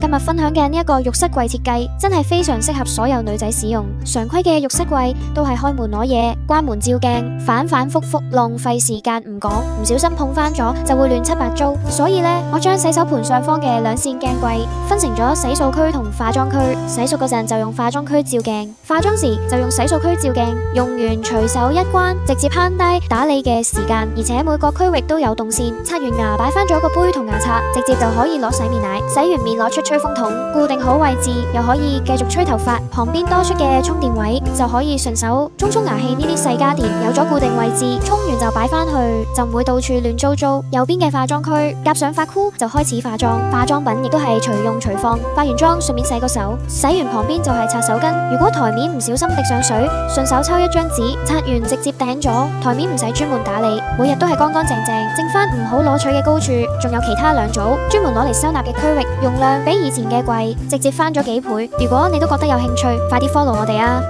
今日分享嘅呢一個浴室櫃設計真係非常適合所有女仔使用。常規嘅浴室櫃都係開門攞嘢、關門照鏡，反反复复，浪費時間唔講，唔小心碰翻咗就會亂七八糟。所以呢，我將洗手盆上方嘅兩扇鏡櫃分成咗洗漱區同化妝區。洗漱嗰陣就用化妝區照鏡，化妝時就用洗漱區照鏡。用完隨手一關，直接慳低打理嘅時間，而且每個區域都有動線。刷完牙擺翻咗個杯同牙刷，直接就可以攞洗面奶。洗完面攞出吹風筒，固定好位置，又可以繼續吹頭髮。旁邊多出嘅充電位就可以順手沖牙器呢啲細家電，有咗固定位置，沖完就擺翻去，就唔會到處亂糟糟。右邊嘅化妝區夾上髮箍就開始化妝，化妝品亦都係隨用隨放。化完妝順便洗個手，洗完旁邊就係擦手巾。如果台面唔小心滴上水，順手抽一張紙擦完直接頂咗，台面唔使專門打理，每日都係乾乾淨淨。剩翻唔好攞取嘅高處，仲有其他兩組專門攞嚟收納嘅區域，容量比以前嘅貴，直接翻咗幾倍。如果你都覺得有興趣，快啲 follow 我哋啊！